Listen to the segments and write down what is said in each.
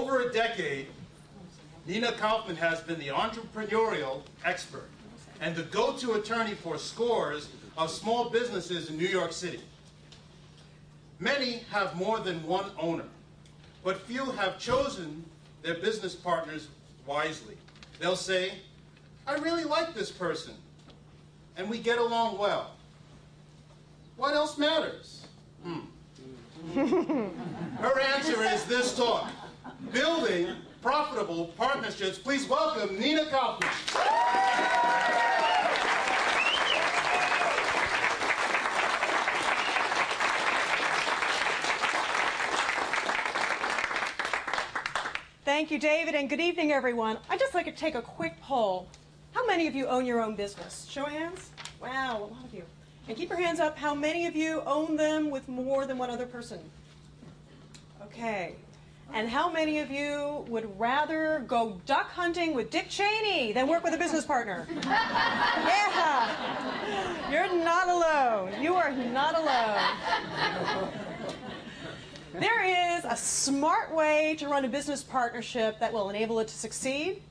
over a decade, Nina Kaufman has been the entrepreneurial expert and the go-to attorney for scores of small businesses in New York City. Many have more than one owner, but few have chosen their business partners wisely. They'll say, I really like this person, and we get along well. What else matters? Her answer is this talk, building profitable partnerships. Please welcome Nina Kaufman. Thank you, David, and good evening, everyone. I'd just like to take a quick poll. How many of you own your own business? Show of hands. Wow, a lot of you. And keep your hands up. How many of you own them with more than one other person? Okay. And how many of you would rather go duck hunting with Dick Cheney than work with a business partner? Yeah. You're not alone. You are not alone. There is a smart way to run a business partnership that will enable it to succeed,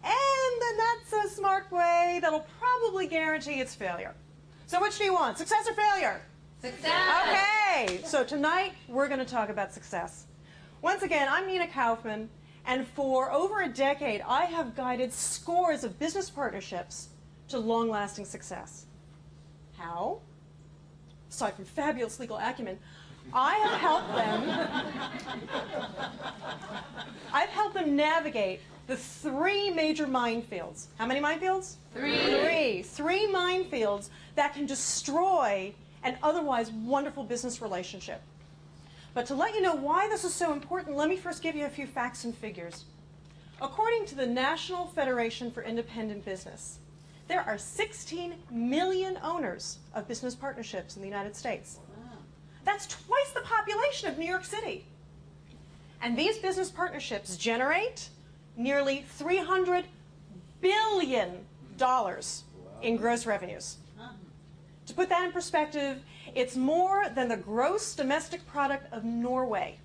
and a not so smart way that'll probably guarantee its failure. So which do you want, success or failure? Success! Okay, so tonight we're going to talk about success. Once again, I'm Nina Kaufman, and for over a decade I have guided scores of business partnerships to long-lasting success. How? Aside from fabulous legal acumen, I've helped them navigate the three major minefields. How many minefields? Three. Three minefields that can destroy an otherwise wonderful business relationship. But to let you know why this is so important, let me first give you a few facts and figures. According to the National Federation for Independent Business, there are 16 million owners of business partnerships in the United States. That's twice the population of New York City. And these business partnerships generate nearly $300 billion in gross revenues. To put that in perspective, it's more than the gross domestic product of Norway.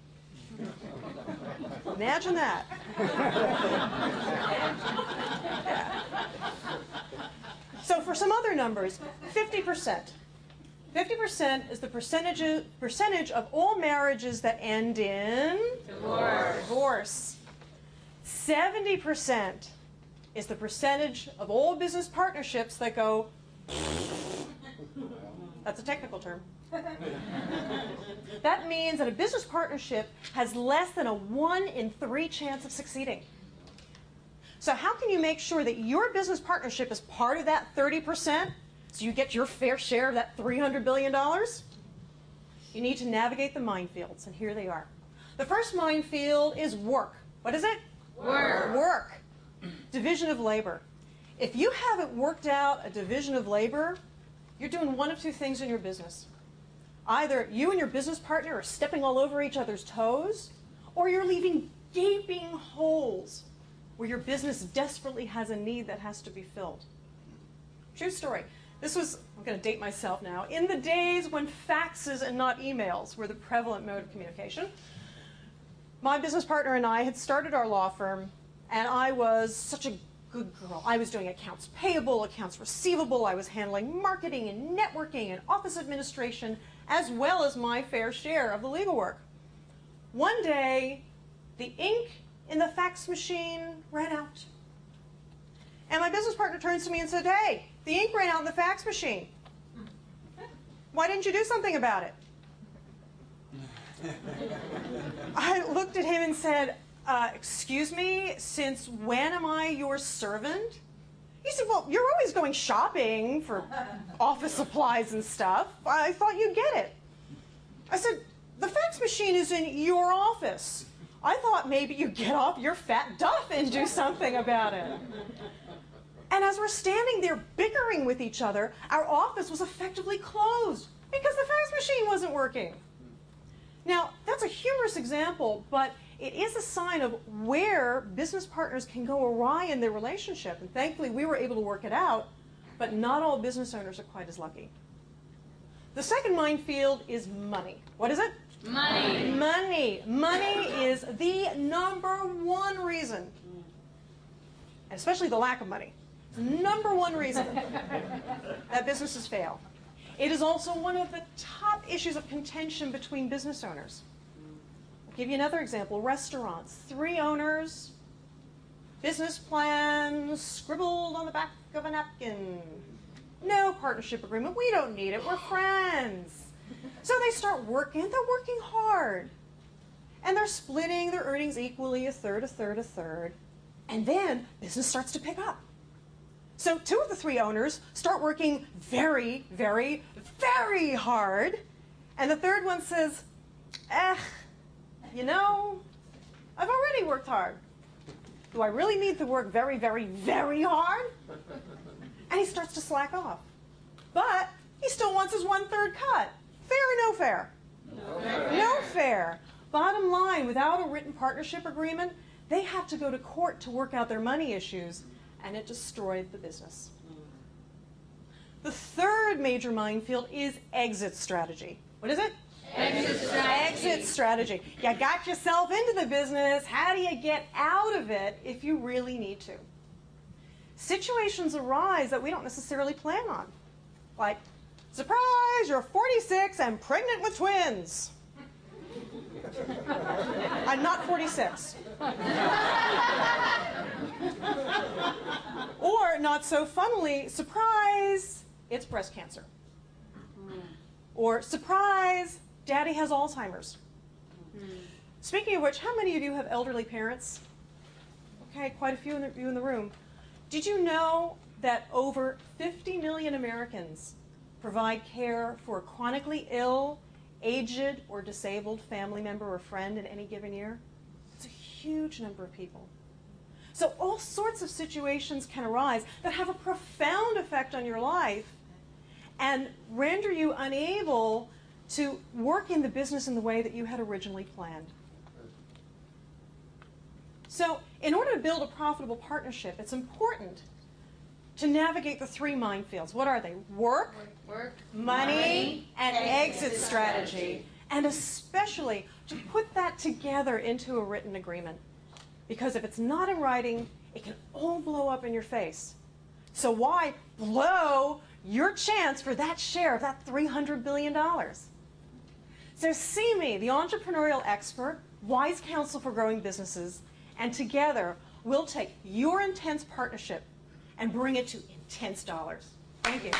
Imagine that. Yeah. So for some other numbers, 50%. 50% is the percentage of all marriages that end in divorce. 70% is the percentage of all business partnerships that go. That's a technical term. That means that a business partnership has less than a 1 in 3 chance of succeeding. So how can you make sure that your business partnership is part of that 30%? So you get your fair share of that $300 billion? You need to navigate the minefields, and here they are. The first minefield is work. What is it? Work. Work. Division of labor. If you haven't worked out a division of labor, you're doing one of two things in your business. Either you and your business partner are stepping all over each other's toes, or you're leaving gaping holes where your business desperately has a need that has to be filled. True story. This was, I'm going to date myself now, in the days when faxes and not emails were the prevalent mode of communication. My business partner and I had started our law firm, and I was such a good girl. I was doing accounts payable, accounts receivable, I was handling marketing and networking and office administration, as well as my fair share of the legal work. One day, the ink in the fax machine ran out. And my business partner turns to me and said, hey, the ink ran out in the fax machine. Why didn't you do something about it? I looked at him and said, excuse me, since when am I your servant? He said, well, you're always going shopping for office supplies and stuff. I thought you'd get it. I said, the fax machine is in your office. I thought maybe you'd get off your fat duff and do something about it. And as we're standing there bickering with each other, our office was effectively closed because the fax machine wasn't working. Now, that's a humorous example, but it is a sign of where business partners can go awry in their relationship. And thankfully, we were able to work it out, but not all business owners are quite as lucky. The second minefield is money. What is it? Money. Money. Money is the number one reason, and especially the lack of money, number one reason that businesses fail. It is also one of the top issues of contention between business owners. I'll give you another example. Restaurants. 3 owners, business plan scribbled on the back of a napkin. No partnership agreement. We don't need it. We're friends. So they start working. They're working hard. And they're splitting their earnings equally, a third, a third, a third. And then business starts to pick up. So 2 of the 3 owners start working very, very, very hard. And the third one says, you know, I've already worked hard. Do I really need to work very, very, very hard? And he starts to slack off. But he still wants his 1/3 cut. Fair or no fair? No fair. No fair. Bottom line, without a written partnership agreement, they have to go to court to work out their money issues, and it destroyed the business. The third major minefield is exit strategy. What is it? Exit strategy. Exit strategy. You got yourself into the business. How do you get out of it if you really need to? Situations arise that we don't necessarily plan on. Like, surprise, you're 46 and pregnant with twins. I'm not 46. Or, not so funnily, surprise, it's breast cancer. Or, surprise, daddy has Alzheimer's. Speaking of which, how many of you have elderly parents? Okay, quite a few of you in the room. Did you know that over 50 million Americans provide care for a chronically ill, aged, or disabled family member or friend in any given year? It's a huge number of people. So all sorts of situations can arise that have a profound effect on your life and render you unable to work in the business in the way that you had originally planned. So in order to build a profitable partnership, it's important to navigate the 3 minefields. What are they? Work, money, and exit strategy. And especially to put that together into a written agreement. Because if it's not in writing, it can all blow up in your face. So why blow your chance for that share of that $300 billion? So see me, the entrepreneurial expert, wise counsel for growing businesses, and together we'll take your intense partnership and bring it to intense dollars. Thank you.